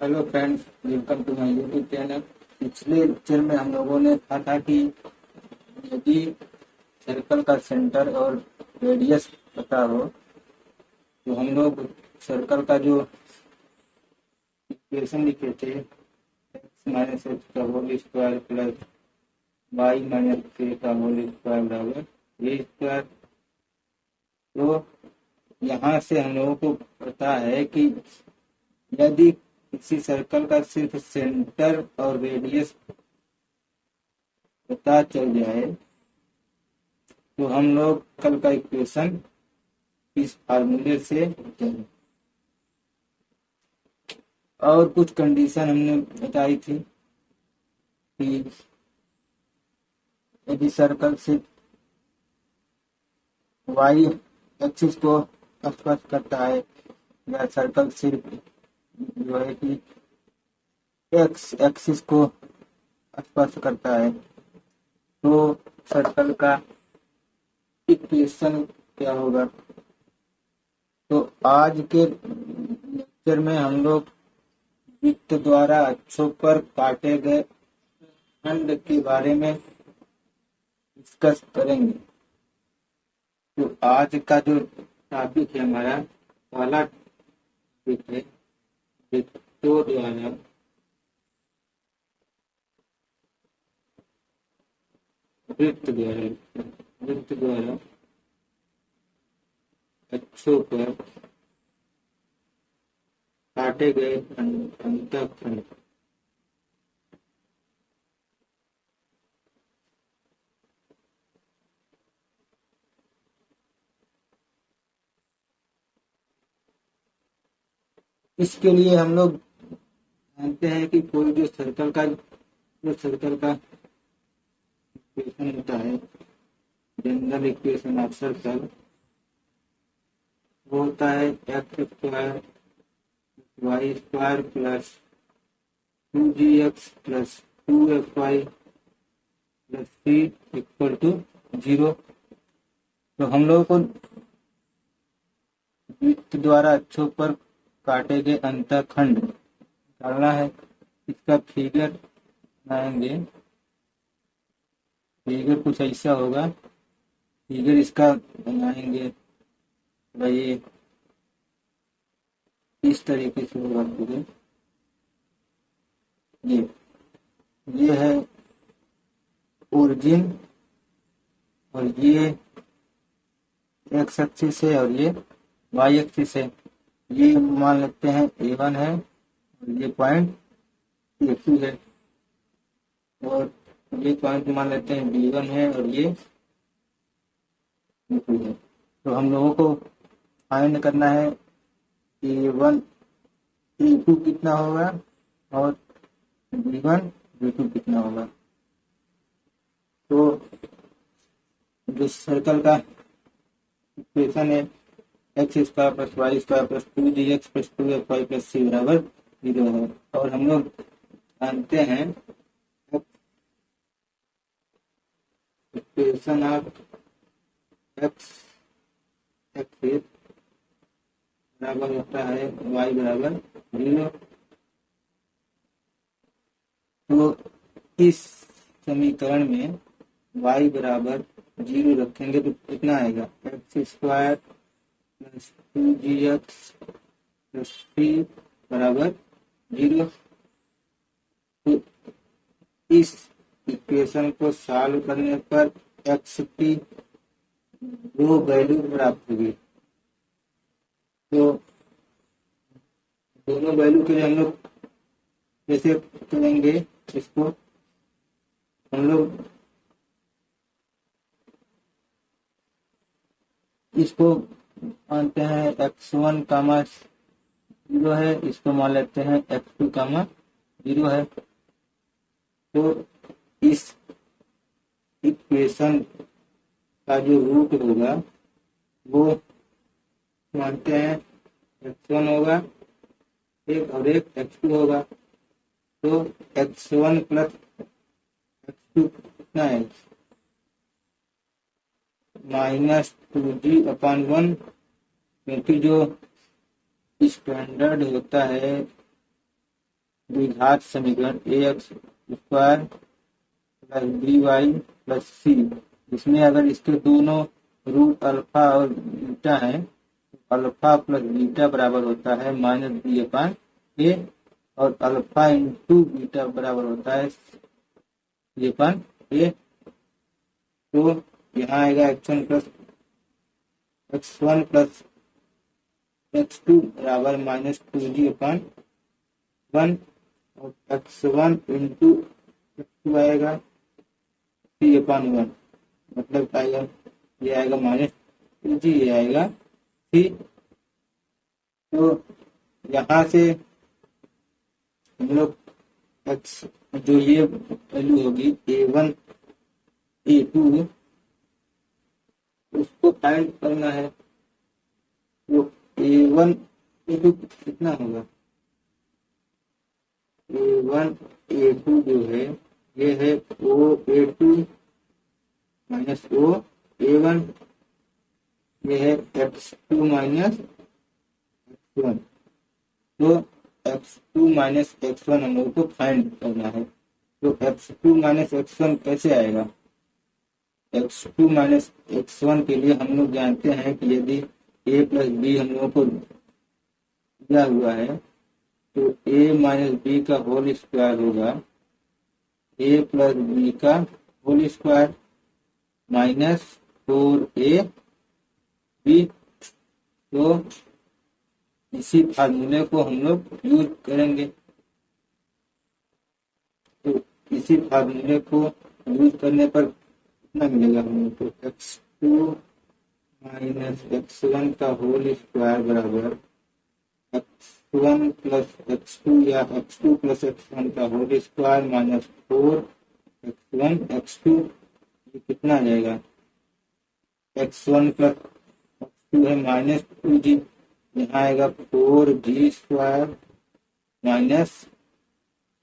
Hello friends, welcome to my YouTube channel. पिछले lecture में हम लोगों ने कहा था कि यदि सर्कल का सेंटर और रेडियस पता हो तो हम लोग सर्कल का जो इक्वेशन लिखे थे एक्स माइनस एक्स का whole square plus y minus k का होल स्क्वायर बराबर ये स्क्वायर। तो यहाँ से हम लोगों को पता है कि यदि किसी सर्कल का सिर्फ सेंटर और रेडियस पता चल जाए तो हम लोग सर्कल का इक्वेशन इस फार्मूले से लिखेंगे। और कुछ कंडीशन हमने बताई थी कि यदि सर्कल सिर्फ वाई एक्सिस को स्पर्श करता है या सर्कल सिर्फ जो है कि एक्स एक्सिस को स्पर्श करता है तो सर्कल का इक्वेशन क्या होगा। तो आज के लेक्चर में हम लोग वृत्त द्वारा अक्षों पर काटे गए खंड के बारे में डिस्कस करेंगे। तो आज का जो टॉपिक है हमारा पहला टॉपिक है वृत्तों द्वारा वृत्त द्वारा अक्षों पर काटे गए अंतःखंड। इसके लिए हम लोग जानते हैं कि कोई जो सर्कल का इक्वेशन होता है, जनरल इक्वेशन ऑफ सर्कल, वो होता है x square y square plus 2gx plus 2fy plus 3 equal to 0। तो हम लोगों को वृत्त द्वारा अक्षों पर काटे गए अंतःखंड निकालना है। इसका फिगर बनाएंगे। फिगर कुछ ऐसा होगा। फिगर इसका बनाएंगे भाई इस तरीके से होगा फिगर। ये है ओरिजिन और ये एक्स एक्सिस है और ये वाई एक्सिस है। ये मान लेते हैं A1 है और ये पॉइंट A2 है और ये पॉइंट मान लेते हैं B1 है और ये B2 है। तो हम लोगों को फाइंड करना है A1 A2 कितना होगा और B1 B2 कितना होगा। तो जो सर्कल का इक्वेशन है x square plus y square plus 2gx plus 2fy plus c बराबर 0 है। और हम लोग जानते हैं इक्वेशन ऑफ एक्स एक्सिस बराबर होता है y बराबर 0। तो इस समीकरण में y बराबर 0 रखेंगे तो कितना आएगा x square plus 2gx plus 3 बराबर 0। तो इस इक्वेशन को सॉल्व करने पर एक्स की दो वैल्यू प्राप्त होगी। तो दोनों वैल्यू के लिए हम लोग कैसे करेंगे इसको, हम लोग इसको मानते हैं x1 कामा 0 है, इसको मान लेते हैं x2 कामा 0 है। तो इस इक्वेशन का जो रूट होगा वो मानते हैं x1 होगा एक और एक x2 होगा। तो x1 प्लस x2 कितना है -2g/1, क्योंकि जो स्टैंडर्ड होता है द्विघात समीकरण a x square plus b y plus c, इसमें अगर इसके दोनों रूट अल्फा और बीटा है, अल्फा प्लस बीटा बराबर होता है माइनस बी अपान ए, और अल्फा इंटू बीटा बराबर होता है बी अपान ए। तो यहाँ आएगा x1 प्लस x2 बराबर माइनस 2g अपान 1, और x1 इंटू x2 आएगा c अपान 1, मतलब आएगा ये आएगा माइनस 2g, ये आएगा c। तो यहाँ से हम लोग x जो ये वैल्यू होगी a1 a2 उसको फाइंड करना है। तो a1 a2 कितना होगा, a1 a2 जो है ये है o a2 minus o a1, ये है x2 माइनस x1। तो x2 माइनस x1 हम लोग को फाइंड करना है। तो x2 माइनस x1 कैसे आएगा, x2 माइनस x1 के लिए हम लोग जानते हैं कि यदि a प्लस बी हम लोगों को दिया हुआ है तो a माइनस बी का होल स्क्वायर होगा a प्लस बी का होल स्क्वायर माइनस 4ab। तो इसी फार्मूले को हम लोग यूज करेंगे। तो इसी फार्मूले को यूज करने पर कितना मिलेगा हम लोग को, x2 माइनस x1 का होल स्क्वायर बराबर x1 प्लस x2 या x2 प्लस x1 का whole square minus 4x1 x2, ये कितना आ जाएगा, x1 प्लस x2 है माइनस 2g, यहाँ आएगा 4g square minus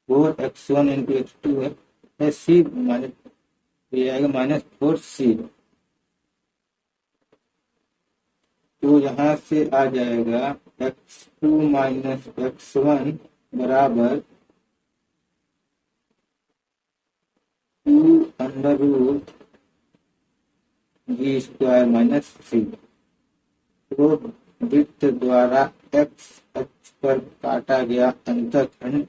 4x1 into x2 है c माइनस, ये आएगा माइनस 4c। तो यहाँ से आ जाएगा x2 माइनस x1 बराबर 2 अंडर रूट जी स्क्वायर माइनस c। तो वृत्त द्वारा x अक्ष पर काटा गया अंतखंड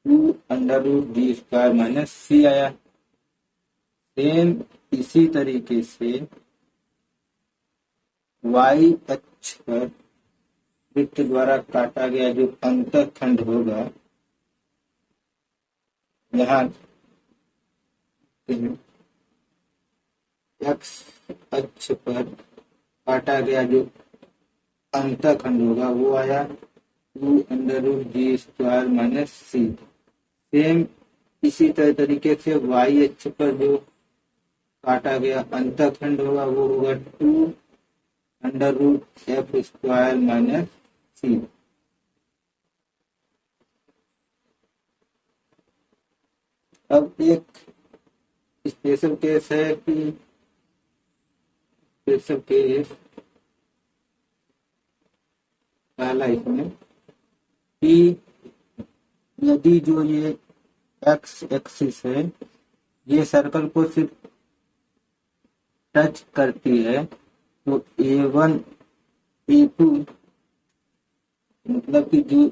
2 अंडर रूट जी स्क्वायर माइनस c आया। सेम इसी तरीके से y अक्ष पर वृत्त द्वारा काटा गया जो अंतखंड होगा, यहाँ x अक्ष पर काटा गया जो अंतखंड होगा वो आया 2 अंडर रूट जी स्क्वायर माइनस सी। सेम इसी तरीके से y अक्ष पर जो काटा गया अंतखंड होगा वो होगा 2 under root f square minus c. अब एक स्पेशल केस है कि स्पेशल केस पहला इसमें कि यदि जो ये एक्स एक्सिस है ये सर्कल को सिर्फ टच करती है, तो A1 A2 मतलब कि जो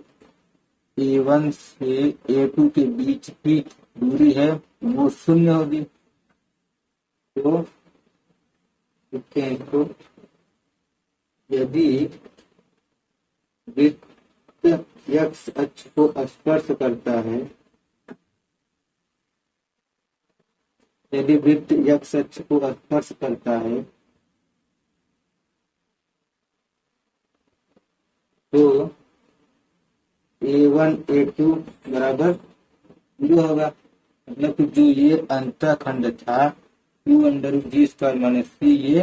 A1 से A2 के बीच की दूरी है वो शून्य होगी। तो लिखते हैं इसको, यदि वृत्त x अक्ष को स्पर्श करता है, यदि वृत्त x अक्ष को स्पर्श करता है तो A1 A2 बराबर 0 होगा। मतलब कि जो ये अंतखंड था 2 अंडर रूट जी स्क्वायर माइनस सी ये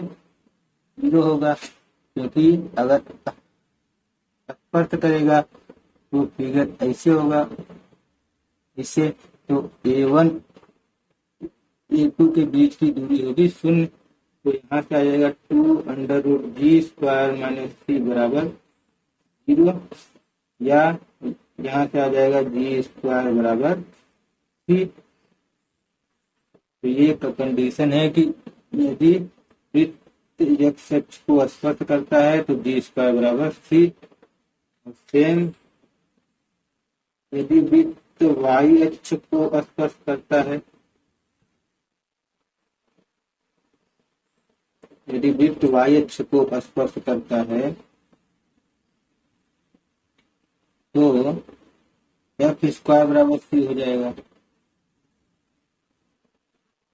0 होगा, क्योंकि अगर स्पर्श करेगा तो फिगर ऐसे होगा इससे, तो A1 A2 के बीच की दूरी होगी 0। तो यहाँ से आ जाएगा 2 अंडर रूट जी स्क्वायर माइनस सी बराबर 0। या यहाँ से आ जाएगा जी स्क्वायर बराबर सी। तो ये कंडीशन है कि यदि वृत्त एक्स अक्ष को स्पर्श करता है तो जी स्क्वायर बराबर सी। सेम यदि वृत्त वाई अक्ष को स्पर्श करता है, यदि वृत्त वाई अक्ष को स्पर्श करता है तो एफ स्क्वायर बराबर सी हो जाएगा।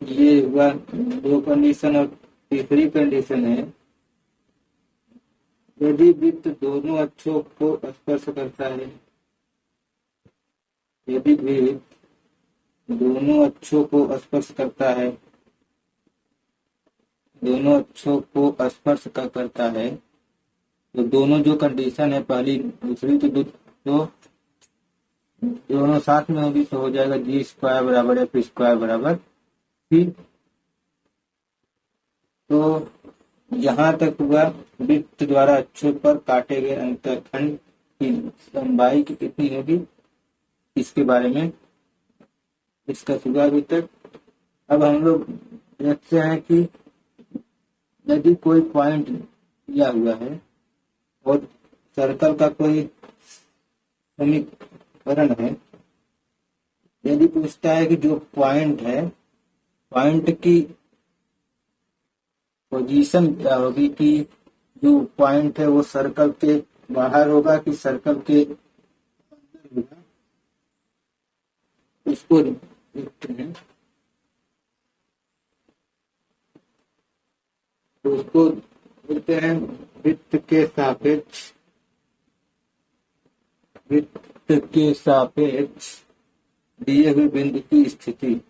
ये हुआ दो कंडीशन। और तीसरी कंडीशन है यदि वृत्त दोनों अक्षों को स्पर्श करता है, यदि वृत्त दोनों अक्षों को स्पर्श करता है, दोनों अक्षों को स्पर्श करता है, तो दोनों जो कंडीशन है पहली दूसरी तो दोनों साथ में होगी तो हो जाएगा जी स्क्वायर बराबर एफ स्क्वायर बराबर सी। तो यहाँ तक हुआ वृत्त द्वारा अक्षों पर काटे गए अंतःखंड की लंबाई की कितनी होगी, इसके बारे में डिस्कस हुआ अभी तक। अब हम लोग देखते हैं कि यदि कोई पॉइंट दिया हुआ है और सर्कल का कोई समीकरण है, यदि पूछता है कि जो पॉइंट है, पॉइंट की पोजीशन क्या होगी, कि जो पॉइंट है वो सर्कल के बाहर होगा कि सर्कल के अंदर होगा, उसको देखते हैं। तो उसको बोलते हैं वृत्त के सापेक्ष, वृत्त के सापेक्ष दिए हुए बिंदु की स्थिति।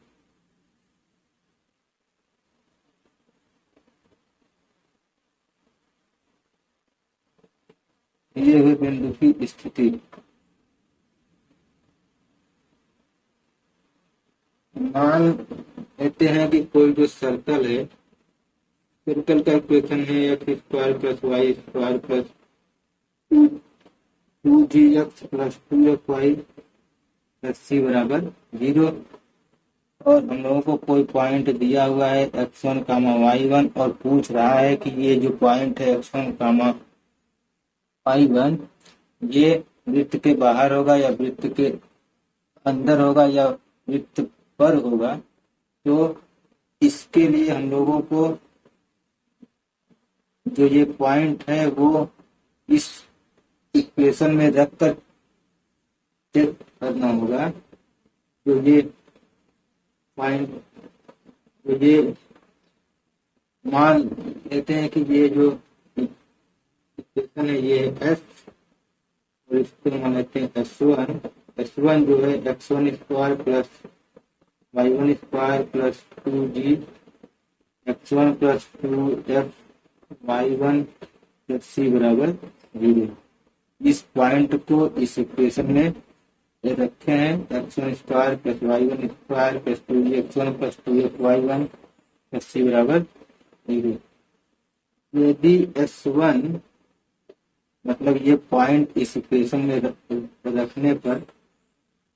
दिए हुए बिंदु की स्थिति मान लेते हैं कि कोई जो सर्कल है, सर्कल का इक्वेशन है x square plus y square plus 2gx plus 2fy plus c बराबर 0। और हम लोगों को कोई पॉइंट दिया हुआ है x1 कामा y1 और पूछ रहा है कि ये जो पॉइंट है x1 कामा y1 ये वृत्त के बाहर होगा या वृत्त के अंदर होगा या वृत्त पर होगा। तो इसके लिए हम लोगों को जो ये पॉइंट है वो इस इक्वेशन में रखकर चेक करना होगा। तो ये पॉइंट, तो ये मान लेते हैं कि ये जो इक्वेशन है ये है एस, और इसको मान लेते हैं S1। S1 जो है x1 square plus y1 square plus 2g x1 plus 2f y1 plus c बराबर 0। इस पॉइंट को इस इक्वेशन में रखे हैं x1 square plus y1 square plus 2g x1 plus 2f y1 plus c बराबर 0। यदि S1 मतलब ये पॉइंट इस इक्वेशन में रखने पर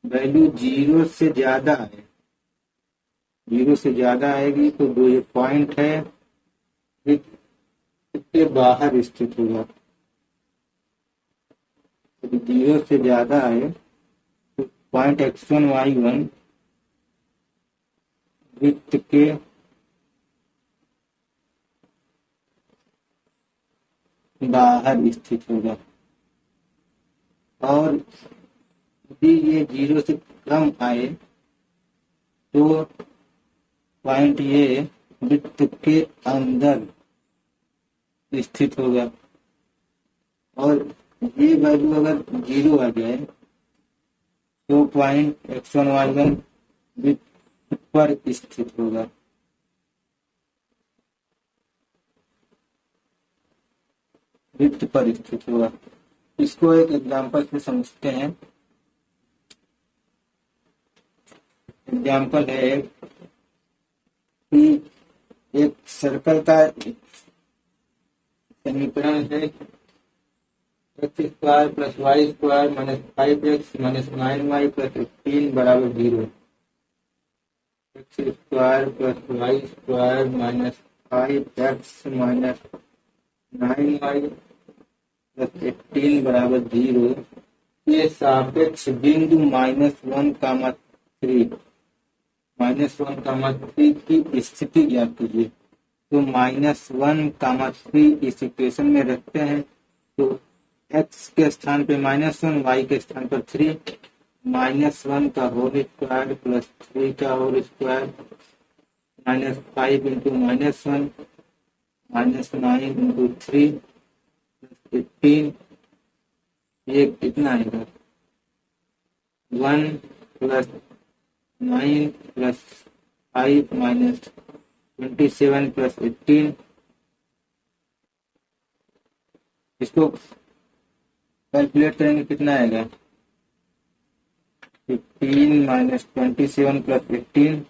वैल्यू 0 से ज्यादा है, 0 से ज्यादा आएगी तो जो ये पॉइंट है इसके बाहर स्थित होगा। 0 से ज्यादा है तो पॉइंट x1 y1 वृत्त के बाहर स्थित होगा। और यदि ये 0 से कम आए तो पॉइंट ये वृत्त के अंदर स्थित होगा। और ये वैल्यू अगर 0 आ जाए तो पॉइंट x1 y1 वृत्त पर स्थित होगा। वृत्त पर स्थित होगा। इसको एक एग्जाम्पल से समझते हैं। एग्जाम्पल है कि एक सर्कल का समीकरण है x square plus y square minus 5x minus 9y plus 15 बराबर 0। X square plus y square minus 5x minus 9y plus 18 बराबर 0 के सापेक्ष बिंदु -1, 3 की स्थिति ज्ञात कीजिए। तो -1, 3 इस इक्वेशन में रखते हैं, तो x के स्थान पे -1, y के स्थान पर 3, -1 का होल स्क्वायर प्लस 3 का whole square minus 5 into -1 minus 9 into 3 15, ये कितना आएगा 1 प्लस 9 प्लस 5 माइनस 27 प्लस 18। इसको कैलकुलेट करेंगे कितना आएगा 15 माइनस 27 प्लस 18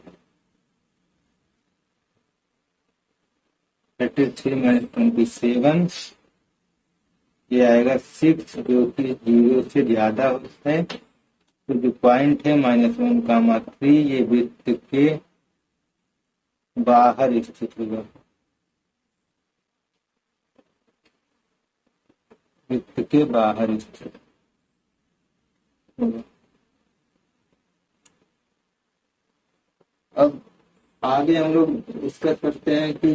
33 माइनस 27, ये आएगा 6 जो कि 0 से ज्यादा होता है। तो जो पॉइंट है -1, 3 ये वृत्त के बाहर स्थित होगा, वृत्त के बाहर स्थित होगा। अब आगे हम लोग डिस्कस करते हैं कि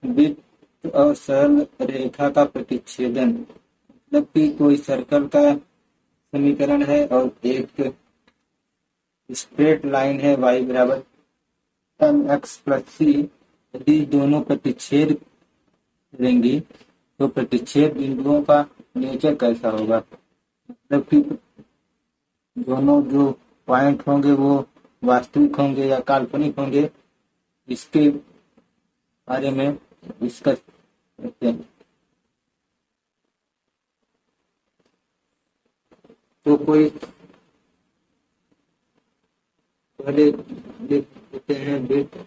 वृत्त और सरल रेखा का प्रतिच्छेदन, मतलब कि कोई सर्कल का समीकरण है और एक स्ट्रेट लाइन है y बराबर mx प्लस सी। यदि दोनों प्रतिच्छेद करेंगी तो प्रतिच्छेद बिंदुओं का नेचर कैसा होगा, मतलब कि दोनों जो पॉइंट होंगे वो वास्तविक होंगे या काल्पनिक होंगे, इसके बारे में डिस्कस करते हैं। तो कोई पहले देख लेते हैं वृत्त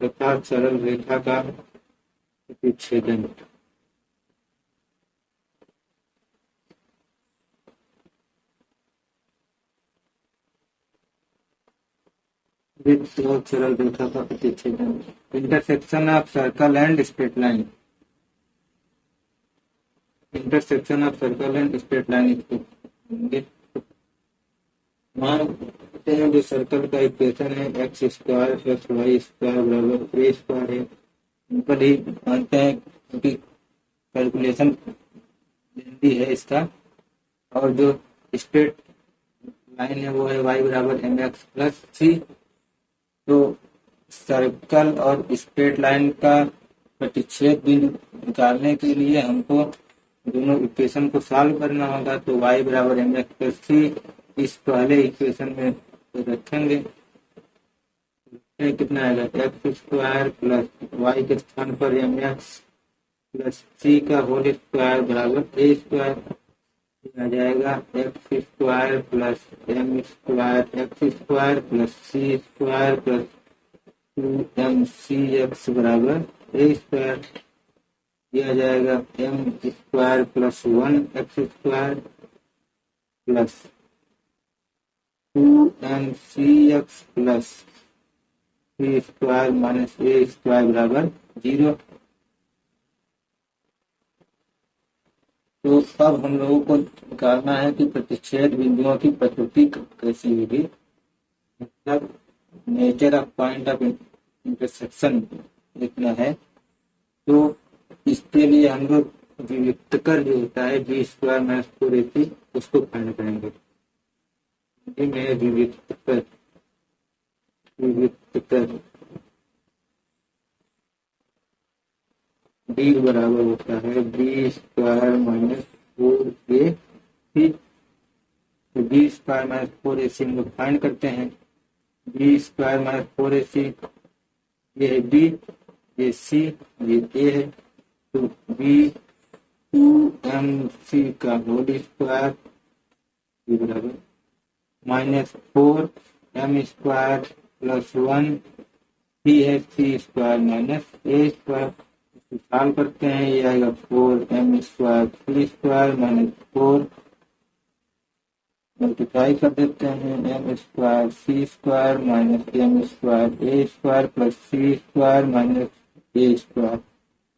तथा सरल रेखा का प्रतिच्छेदन। वृत्त और सरल रेखा का प्रतिच्छेदन, intersection of circle and straight line, intersection of circle and straight line. मान लेते हैं जो सर्कल का इक्वेशन है x square plus y square बराबर ए स्क्वायर है, सिंपल ही मानते हैं क्योंकि कैलकुलेशन जल्दी है इसका। और जो स्ट्रेट लाइन है वो है वाई बराबर mx प्लस सी। तो सर्कल और स्ट्रेट लाइन का प्रतिच्छेद बिंदु निकालने के लिए हमको दोनों इक्वेशन को सॉल्व करना होगा। तो y बराबर mx प्लस सी इस पहले इक्वेशन में रखेंगे, कितना आएगा एक्स स्क्वायर प्लस वाई के स्थान पर mx प्लस सी का होल स्क्वायर बराबर ए स्क्वायर आ जाएगा। X square plus m square x square plus c square plus 2mcx बराबर ए स्क्वायर। ये आ जाएगा m square plus 1x square plus 2mcx plus c square minus a square बराबर 0। तो अब हम लोगों को निकालना है कि प्रतिच्छेद बिंदुओं की प्रकृति कैसी होगी, मतलब nature of point of intersection लिखना है। तो इसके लिए हम लोग विविक्तकर जो होता है बी स्क्वायर माइनस 4ac उसको फाइंड करेंगे। में विविक्तकर डी बराबर होता है बी स्क्वायर माइनस 4ac। तो बी स्क्वायर माइनस 4ac हम लोग फाइंड करते हैं। बी स्क्वायर माइनस 4ac ये है बी, ये सी, ये ए है। तो बी 2mc का होल स्क्वायर बराबर माइनस 4m स्क्वायर प्लस 1 सी है सी स्क्वायर माइनस ए स्क्वायर। तो सॉल्व करते हैं, ये आएगा 4m² सी स्क्वायर माइनस 4 मल्टीप्लाई कर देते हैं m² C square minus m² A square plus c square minus a square.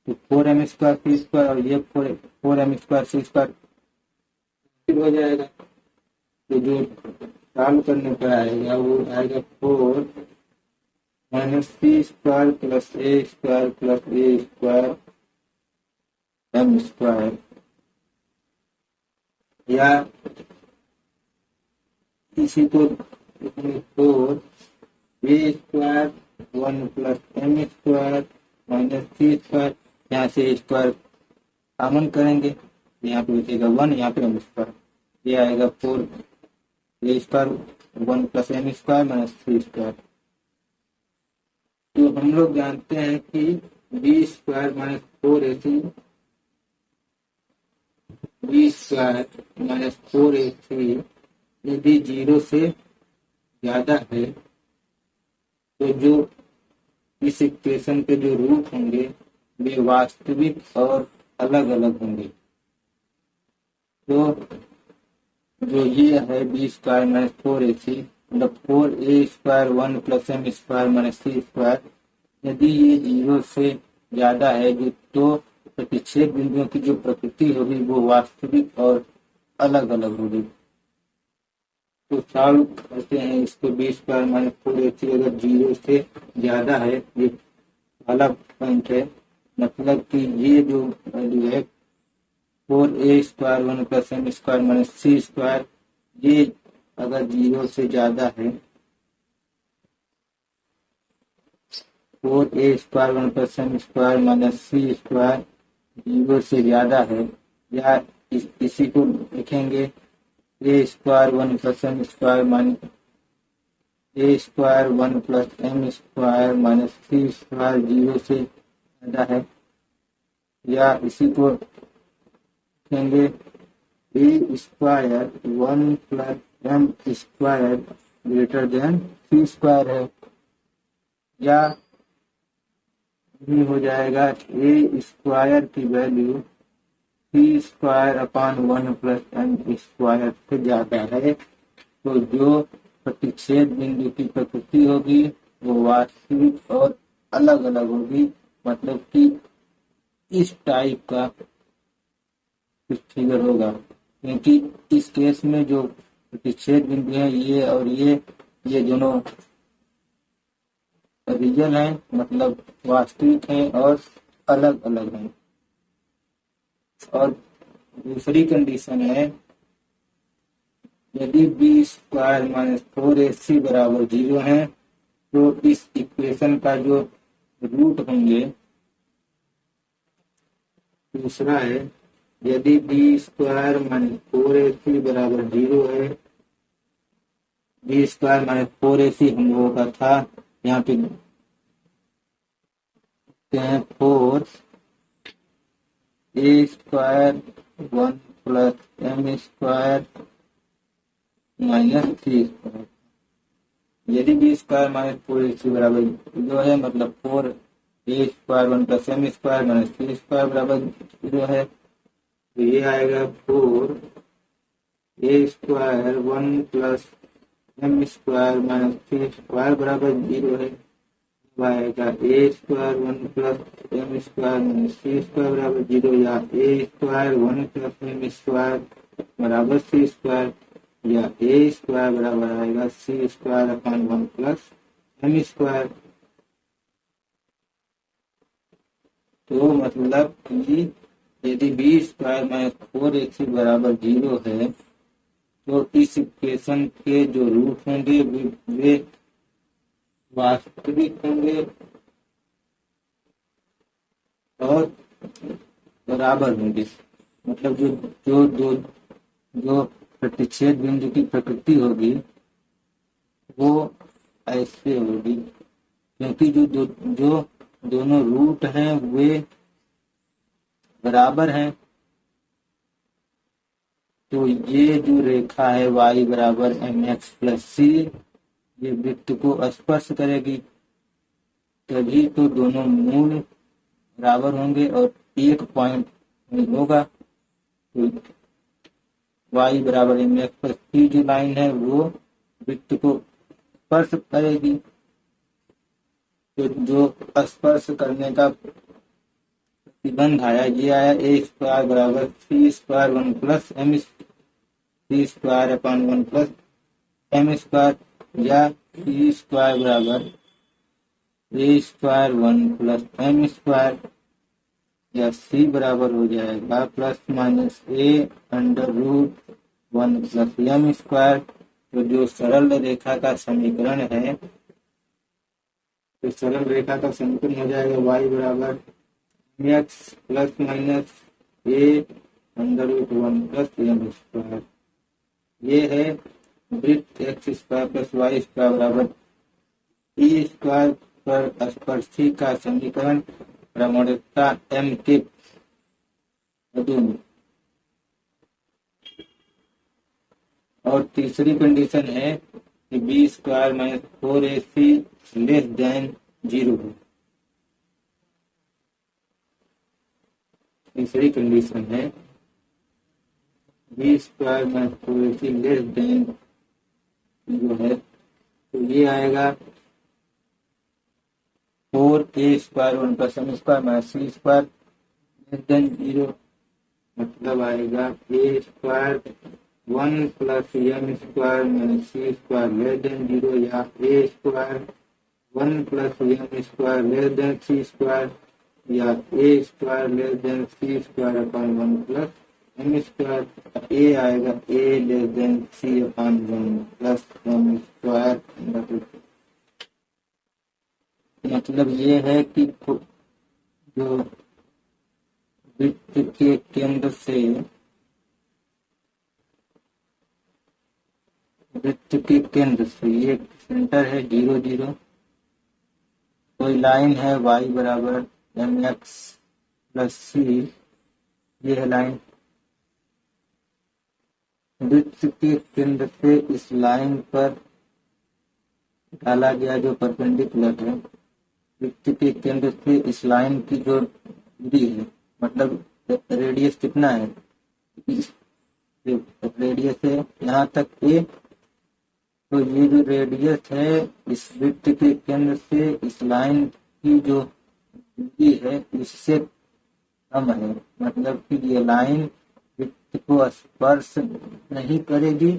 तो 4m² सी स्क्वायर और ये 4m² सी स्क्वायर हो जाएगा। तो जो सॉल्व करने पर आएगा वो आएगा 4 माइनस सी स्क्वायर प्लस ए स्क्वायर प्लस ए स्क्वायर m², या इसी को 4 ए square 1 plus m² minus c square, यहाँ से स्क्वायर कॉमन करेंगे, यहाँ पे बचेगा 1, यहाँ पे m², ये आएगा 4 ए square 1 plus m² minus c square. तो हम लोग जानते हैं कि b² minus 4ac b² minus 4ac यदि 0 से ज्यादा है तो जो इस इक्वेशन के जो रूट होंगे वे वास्तविक और अलग अलग होंगे। तो जो ये है b² माइनस 4ac मतलब 4a² 1 plus m² minus c square, यदि ये 0 से ज्यादा है जो तो प्रतिच्छेद बिंदुओं की जो प्रकृति होगी वो वास्तविक और अलग अलग होगी। तो सॉल्व करते हैं इसको, b² माइनस 4ac अगर 0 से ज्यादा है, ये वाला पॉइंट है, मतलब कि ये जो वैल्यू है 4a² 1 plus m² minus c square, ये अगर 0 से ज्यादा है, 4a² 1 plus m² minus c square 0 से ज्यादा है, या इसी को लिखेंगे a² 1 plus m² minus a² 1 plus m² minus c square 0 से ज्यादा है, या इसी को लिखेंगे a² 1 plus m² greater than c square है, या हो जाएगा a² की वैल्यू c² अपान 1 प्लस m² से ज्यादा है। तो जो प्रतिच्छेद बिंदु की प्रकृति होगी वो वास्तविक और अलग अलग होगी, मतलब कि इस टाइप का कुछ फिगर होगा, क्योंकि इस केस में जो प्रतिच्छेद बिंदु है ये और ये दोनों रियल हैं, मतलब वास्तविक हैं और अलग अलग हैं। और दूसरी कंडीशन है, यदि b² माइनस 4ac बराबर 0 है तो इस इक्वेशन का जो रूट होंगे, दूसरा है यदि b² माइनस 4ac बराबर 0 है, b² माइनस 4ac हम लोगों का था, यहाँ पे 4 a² 1 plus m² minus c square, यदि b² माइनस 4ac बराबर 0 है, मतलब 4 a² 1 plus m² minus c square बराबर 0 है, तो ये आएगा 4 a² 1 plus m² minus c square बराबर 0 है, आएगा a² 1 plus m² minus c square बराबर 0, या a² 1 प्लस m² बराबर सी स्क्वायर, या a² बराबर आएगा c² अपान 1 प्लस m²। तो मतलब कि यदि b² माइनस 4ac बराबर 0 है तो इस इक्वेशन के जो रूट होंगे वे वास्तविक होंगे और बराबर होंगे, मतलब जो प्रतिच्छेद बिंदु की प्रकृति होगी वो ऐसे होगी, क्योंकि जो दोनों रूट हैं वे बराबर हैं। तो ये जो रेखा है y बराबर mx प्लस सी, ये वृत्त को स्पर्श करेगी, तभी तो दोनों मूल बराबर होंगे और एक पॉइंट होगा, तो y बराबर mx पर सी जो लाइन है वो वृत्त को स्पर्श करेगी। तो जो स्पर्श करने का प्रतिबंध आया, ये आया ए स्क्वायर बराबर c square 1 plus m c square upon 1 plus m square, या सी स्क्वायर बराबर a square 1 plus m square, या सी बराबर हो जाएगा plus minus a under root 1 plus m square. तो जो सरल रेखा का समीकरण है, तो सरल रेखा का समीकरण हो जाएगा y बराबर x plus minus a under root 1 plus m square. ये है वृत्त x square plus y square बराबर ई स्क्वायर पर स्पर्शी का समीकरण प्रवणता m के पदों में। और तीसरी कंडीशन है कि b square minus 4ac less than 0 है। तीसरी कंडीशन है b square minus 4ac less than 0 है। तो ये आएगा 4a square 1 plus m square minus c square less than 0, मतलब आएगा a square 1 plus m square minus c square less than 0, या a square 1 plus m square less than c square, या a square less than c square upon 1 plus m square. A आएगा a less than c upon 1 plus m square. मतलब ये है कि जो वृत्त के केंद्र से ये सेंटर है 0 0, कोई लाइन है y बराबर एम एक्स प्लस सी, ये है लाइन। वृत्त के केंद्र से इस लाइन पर डाला गया जो परपेंडिकुलर है, वृत्त के केंद्र से इस लाइन की जो दूरी है, मतलब रेडियस कितना है, रेडियस है यहाँ तक ए, तो ये जो रेडियस है इस वृत्त के केंद्र से इस लाइन की जो दूरी है इससे कम है, मतलब कि ये लाइन वृत्त को स्पर्श नहीं करेगी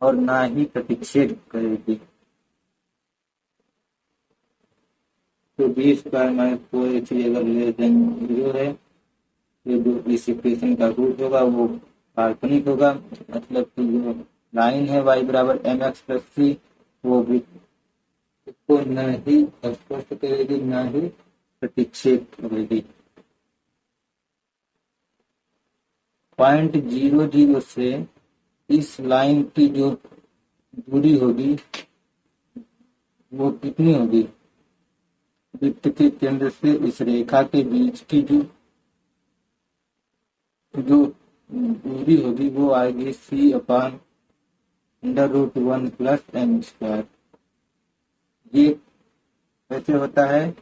और ना ही प्रतिच्छेद करेगी। तो बी स्क्वायर माइनस 4ac अगर लेस देन 0 है, तो जो इस इक्वेशन का रूट होगा वो काल्पनिक होगा, मतलब कि जो लाइन है y बराबर एम एक्स प्लस सी, वो भी इसको न ही स्पर्श करेगी न ही प्रतिच्छेद करेगी। पॉइंट 0 0 से इस लाइन की जो दूरी होगी वो कितनी होगी, वृत्त के केंद्र से इस रेखा के बीच की जो दूरी होगी वो आएगी c upon under root 1 plus m square. ये कैसे होता है,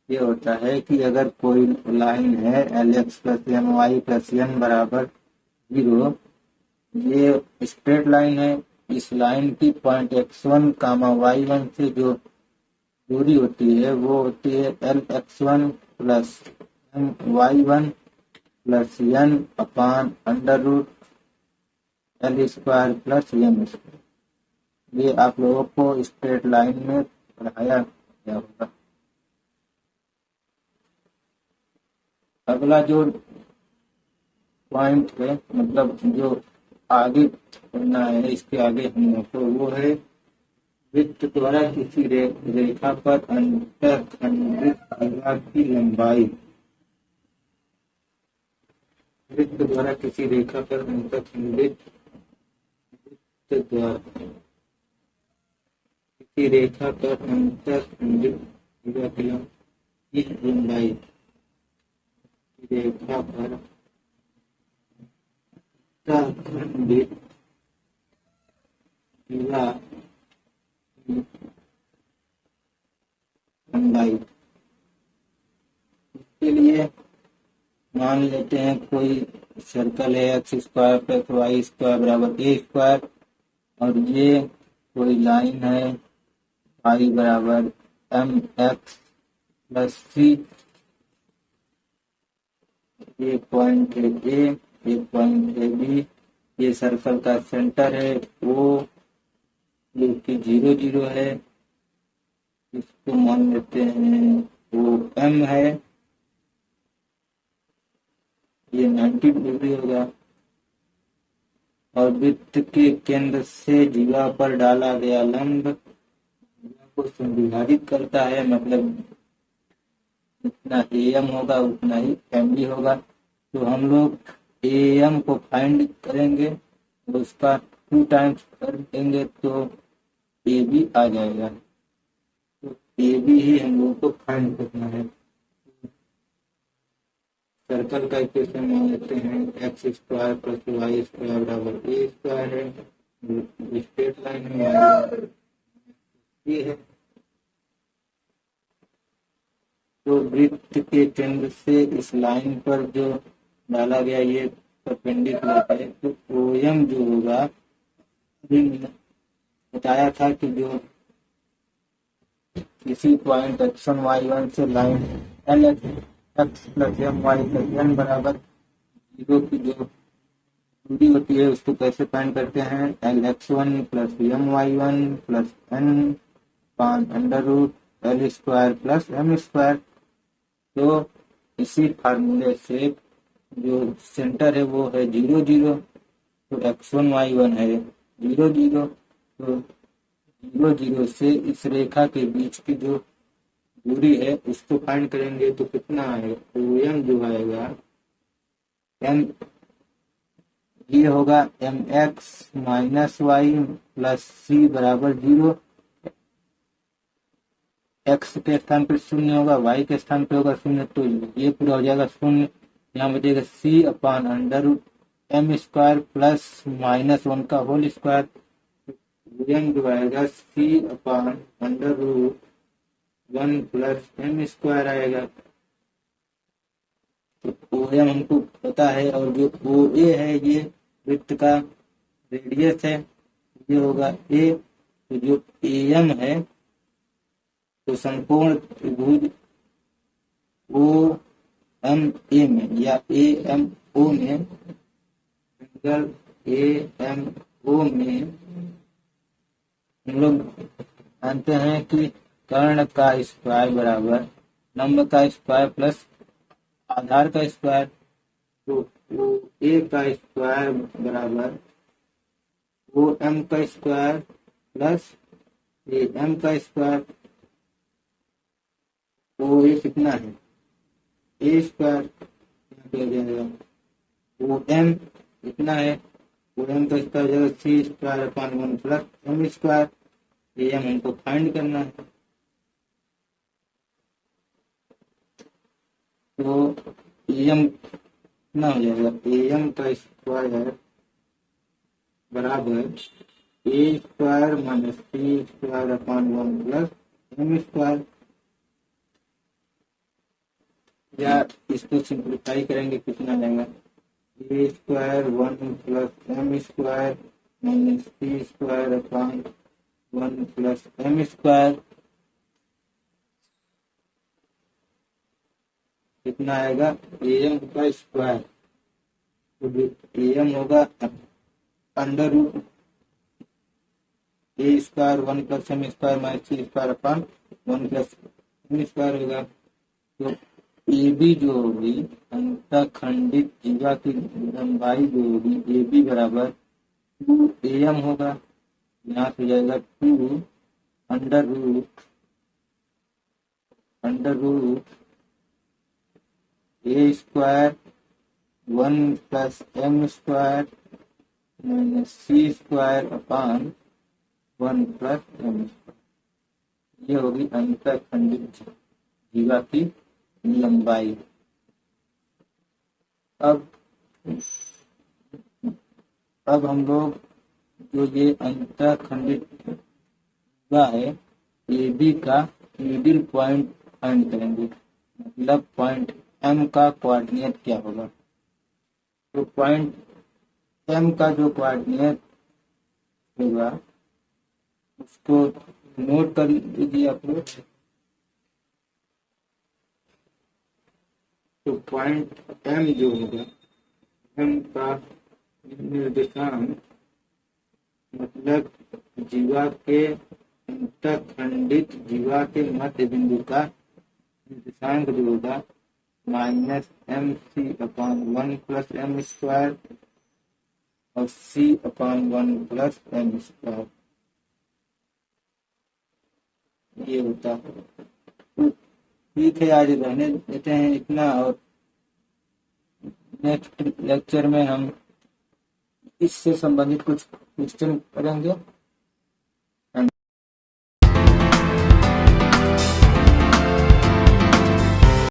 ये होता है कि अगर कोई लाइन है l x plus m y plus n बराबर 0, ये स्ट्रेट लाइन है, इस लाइन की पॉइंट x1 कामा y1 से जो दूरी होती है वो होती है l x one plus m y one plus n upon under root l square plus m square. ये आप लोगों को स्ट्रेट लाइन में पढ़ाया गया होगा। अगला जो पॉइंट है, मतलब जो आगे पढ़ना है इसके आगे हम लोग को, वो है वृत्त द्वारा किसी रेखा पर अंतःखंडित रेखा की लंबाई। वृत्त द्वारा किसी रेखा पर अंतःखंडित द्वारा किसी रेखा पर अंतःखंडित रेखा की लंबाई, रेखा पर अंतःखंडित लंबाई। इसके लिए लेते हैं कोई सर्कल है x square plus y square बराबर ए स्क्वायर, और ये कोई लाइन है वाई बराबर एम एक्स प्लस सी। ये पॉइंट है ए, ये पॉइंट है बी, ये सर्कल का सेंटर है ओ, जो कि 0 0 है, इसको मान लेते हैं वो एम है, ये 90 डिग्री होगा। और वृत्त के केंद्र से जीवा पर डाला गया लंब को संविभाजित करता है, मतलब जितना एम होगा उतना ही एम भी होगा। तो हम लोग एम को फाइंड करेंगे, तो उसका 2 टाइम्स कर देंगे तो ए बी आ जाएगा। तो ए बी ही हम लोग को फाइंड करना है। सर्कल का इक्वेशन मान लेते हैं x square plus y square बराबर ए स्क्वायर है, स्ट्रेट लाइन में ये है। तो वृत्त के केंद्र से इस लाइन पर जो डाला गया ये परपेंडिकुलर है, तो ओएम जो होगा, अभी बताया था कि जो किसी पॉइंट x1 y1 से line l x plus m y plus n बराबर 0 की जो दूरी होती है उसको कैसे फाइंड करते हैं, l x1 plus m y1 plus n upon under root l square plus m square. तो इसी फार्मूले से जो सेंटर है वो है 0 0, तो x1 y1 है 0 0, तो 0 0 से इस रेखा के बीच की जो दूरी है उसको फाइंड करेंगे तो कितना आएगा, ओएम जो आएगा एम, ये होगा m x minus y plus c बराबर 0। एक्स के स्थान पर 0 होगा, वाई के स्थान पर होगा 0, तो ये पूरा हो जाएगा 0। यहाँ बचेगा c upon under root m square plus -1 का होल स्क्वायर, एम जो आएगा c upon under root 1 plus m square आएगा। तो ओ एम हमको पता है, और जो ओ ए है ये वृत्त का रेडियस है, ये होगा ए। तो जो ए एम है तो समकोण त्रिभुज ओ एम ए में या ए एम ओ में, एंगल ए एम ओ में हम लोग जानते हैं कि कर्ण का स्क्वायर बराबर लंब का स्क्वायर प्लस आधार का स्क्वायर। तो ओ ए का स्क्वायर बराबर ओ एम का स्क्वायर प्लस ए एम का स्क्वायर। ओ ए कितना है, ए स्क्वायर ओ एम कितना है, ओ एम का स्क्वायर हो जाएगा c square upon 1 plus m square. A m हमको फाइंड करना है, तो ए एम कितना हो जाएगा, ए एम का स्क्वायर बराबर a square minus c square upon 1 plus m square. या इसको सिंप्लीफाई करेंगे कितना आएगा, a square 1 plus m square minus c square upon 1 plus m square, कितना आएगा ए एम का स्क्वायर। तो ए एम होगा under root a square 1 plus m square minus c square upon 1 plus m square होगा। तो A B जो होगी अंतखंडित जीवा की लंबाई जो होगी ए बी बराबर 2 ए एम होगा। यहाँ से जाएगा 2 under root a square 1 plus m square minus c square upon 1 plus m square. ये होगी अंतखंडित जीवा की लंबाई। अब हम लोग जो ये अंतखंडित जीवा है ए बी का मिडिल पॉइंट फाइंड करेंगे, मतलब पॉइंट एम का कोऑर्डिनेट क्या होगा। तो पॉइंट एम का जो कोऑर्डिनेट होगा उसको नोट कर लीजिए आप लोग। तो पॉइंट एम जो होगा, एम का निर्देशांक मतलब जीवा के अंतखंडित जीवा के मध्य बिंदु का निर्देशांक जो होगा -mc/1 + m² और c/1 + m², ये होता है। तो ठीक है, आज रहने देते हैं इतना, और नेक्स्ट लेक्चर में हम इससे संबंधित कुछ क्वेश्चन करेंगे।